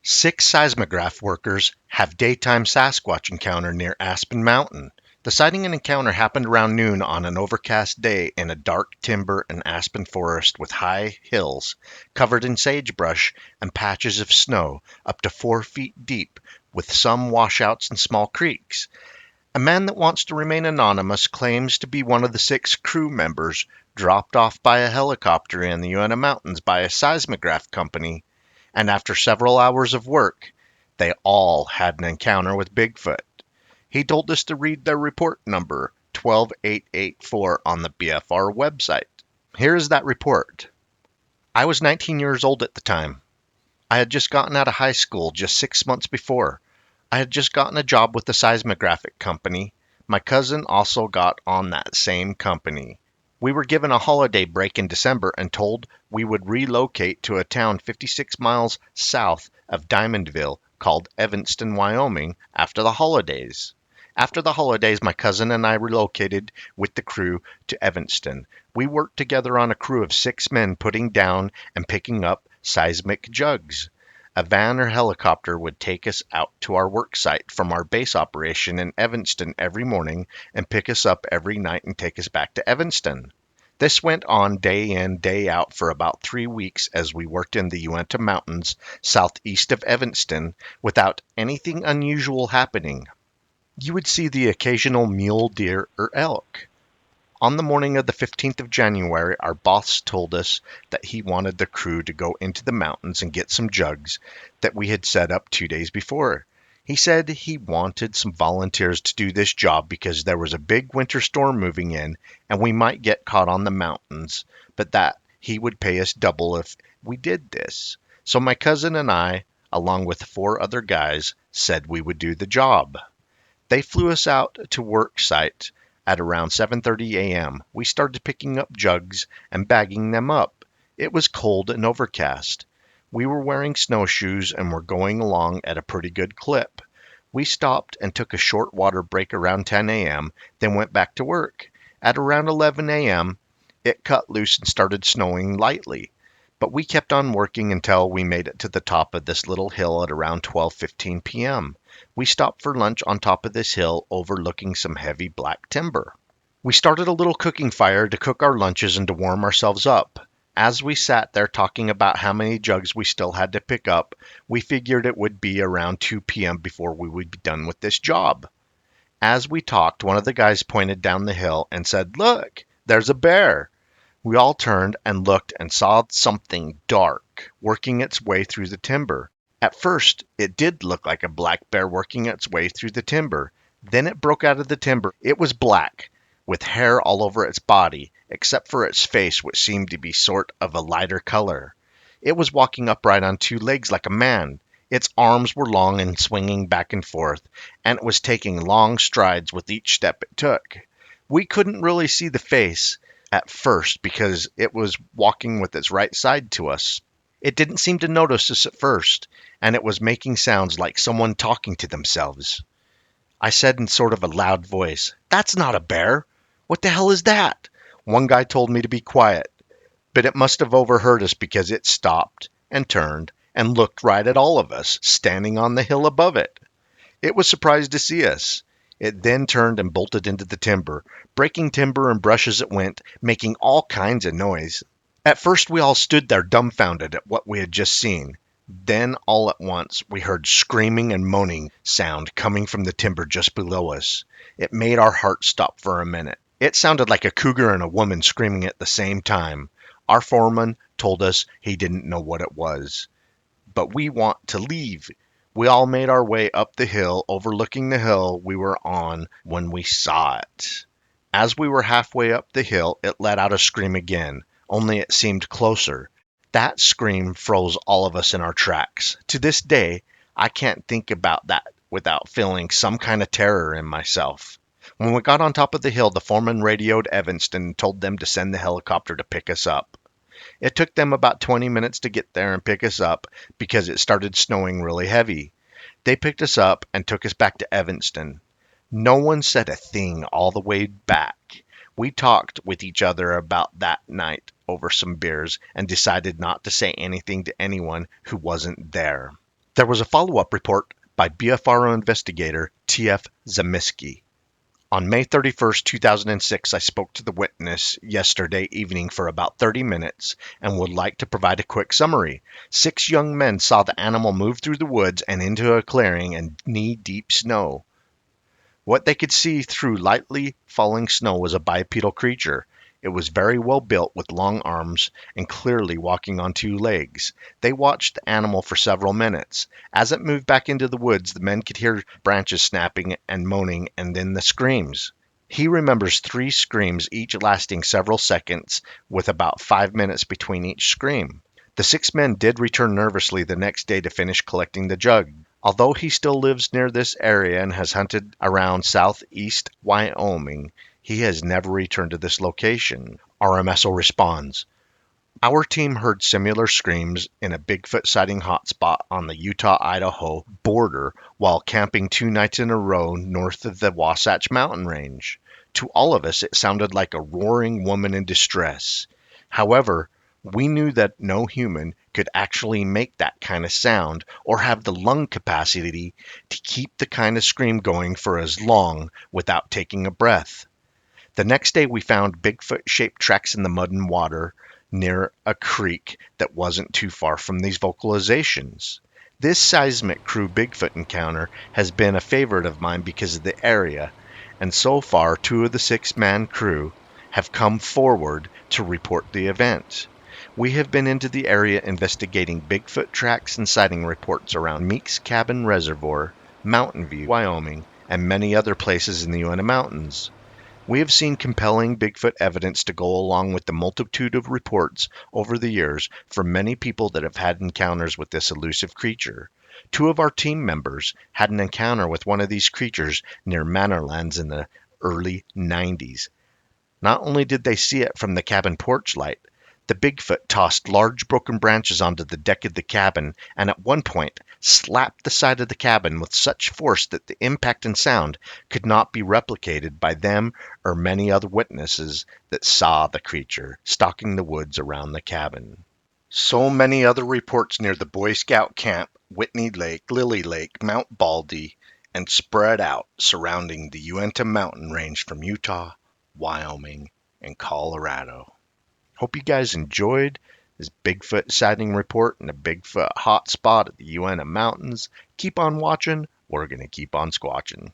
Six seismograph workers have daytime Sasquatch encounter near Aspen Mountain. The sighting and encounter happened around noon on an overcast day in a dark timber and aspen forest with high hills covered in sagebrush and patches of snow up to 4 feet deep, with some washouts and small creeks. A man that wants to remain anonymous claims to be one of the six crew members dropped off by a helicopter in the Uinta Mountains by a seismograph company, and after several hours of work, they all had an encounter with Bigfoot. He told us to read their report number 12884 on the BFR website. Here is that report. I was 19 years old at the time. I had just gotten out of high school just 6 months before. I had just gotten a job with the seismographic company. My cousin also got on that same company. We were given a holiday break in December and told we would relocate to a town 56 miles south of Diamondville called Evanston, Wyoming, after the holidays. After the holidays, my cousin and I relocated with the crew to Evanston. We worked together on a crew of 6 men putting down and picking up seismic jugs. A van or helicopter would take us out to our work site from our base operation in Evanston every morning and pick us up every night and take us back to Evanston. This went on day in, day out for about 3 weeks as we worked in the Uinta Mountains southeast of Evanston without anything unusual happening. You would see the occasional mule deer or elk. On the morning of the 15th of January, our boss told us that he wanted the crew to go into the mountains and get some jugs that we had set up 2 days before. He said he wanted some volunteers to do this job because there was a big winter storm moving in and we might get caught on the mountains, but that he would pay us double if we did this. So my cousin and I, along with 4 other guys, said we would do the job. They flew us out to work site at around 7:30 a.m. We started picking up jugs and bagging them up. It was cold and overcast. We were wearing snowshoes and were going along at a pretty good clip. We stopped and took a short water break around 10 a.m., then went back to work. At around 11 a.m., it cut loose and started snowing lightly. But we kept on working until we made it to the top of this little hill at around 12:15 p.m. We stopped for lunch on top of this hill overlooking some heavy black timber. We started a little cooking fire to cook our lunches and to warm ourselves up. As we sat there talking about how many jugs we still had to pick up, we figured it would be around 2 p.m. before we would be done with this job. As we talked, one of the guys pointed down the hill and said, "Look, there's a bear." We all turned and looked and saw something dark working its way through the timber. At first, it did look like a black bear working its way through the timber. Then it broke out of the timber. It was black, with hair all over its body, except for its face, which seemed to be sort of a lighter color. It was walking upright on 2 legs like a man. Its arms were long and swinging back and forth, and it was taking long strides with each step it took. We couldn't really see the face at first because it was walking with its right side to us. It didn't seem to notice us at first, and it was making sounds like someone talking to themselves. I said in sort of a loud voice, "That's not a bear. What the hell is that?" One guy told me to be quiet, but it must have overheard us because it stopped and turned and looked right at all of us, standing on the hill above it. It was surprised to see us. It then turned and bolted into the timber, breaking timber and brush as it went, making all kinds of noise. At first we all stood there dumbfounded at what we had just seen. Then all at once we heard screaming and moaning sound coming from the timber just below us. It made our hearts stop for a minute. It sounded like a cougar and a woman screaming at the same time. Our foreman told us he didn't know what it was. But we want to leave. We all made our way up the hill, overlooking the hill we were on when we saw it. As we were halfway up the hill, it let out a scream again, only it seemed closer. That scream froze all of us in our tracks. To this day, I can't think about that without feeling some kind of terror in myself. When we got on top of the hill, the foreman radioed Evanston and told them to send the helicopter to pick us up. It took them about 20 minutes to get there and pick us up because it started snowing really heavy. They picked us up and took us back to Evanston. No one said a thing all the way back. We talked with each other about that night over some beers and decided not to say anything to anyone who wasn't there. There was a follow-up report by BFRO investigator T.F. Zamiski. On May 31st, 2006, I spoke to the witness yesterday evening for about 30 minutes and would like to provide a quick summary. 6 young men saw the animal move through the woods and into a clearing in knee-deep snow. What they could see through lightly falling snow was a bipedal creature. It was very well built with long arms and clearly walking on 2 legs. They watched the animal for several minutes. As it moved back into the woods, the men could hear branches snapping and moaning and then the screams. He remembers 3 screams, each lasting several seconds, with about 5 minutes between each scream. The 6 men did return nervously the next day to finish collecting the jug. Although he still lives near this area and has hunted around southeast Wyoming, he has never returned to this location. RMSO responds, our team heard similar screams in a Bigfoot sighting hotspot on the Utah-Idaho border while camping 2 nights in a row north of the Wasatch Mountain Range. To all of us, it sounded like a roaring woman in distress. However, we knew that no human could actually make that kind of sound or have the lung capacity to keep the kind of scream going for as long without taking a breath. The next day we found Bigfoot-shaped tracks in the mud and water near a creek that wasn't too far from these vocalizations. This seismic crew Bigfoot encounter has been a favorite of mine because of the area, and so far 2 of the 6-man crew have come forward to report the event. We have been into the area investigating Bigfoot tracks and sighting reports around Meeks Cabin Reservoir, Mountain View, Wyoming, and many other places in the Uinta Mountains. We have seen compelling Bigfoot evidence to go along with the multitude of reports over the years from many people that have had encounters with this elusive creature. 2 of our team members had an encounter with one of these creatures near Manorlands in the early 90s. Not only did they see it from the cabin porch light, the Bigfoot tossed large broken branches onto the deck of the cabin and at one point slapped the side of the cabin with such force that the impact and sound could not be replicated by them or many other witnesses that saw the creature stalking the woods around the cabin. So many other reports near the Boy Scout camp, Whitney Lake, Lily Lake, Mount Baldy, and spread out surrounding the Uinta mountain range from Utah, Wyoming, and Colorado. Hope you guys enjoyed this Bigfoot sighting report in a Bigfoot hotspot at the Uinta Mountains. Keep on watching. We're going to keep on squatching.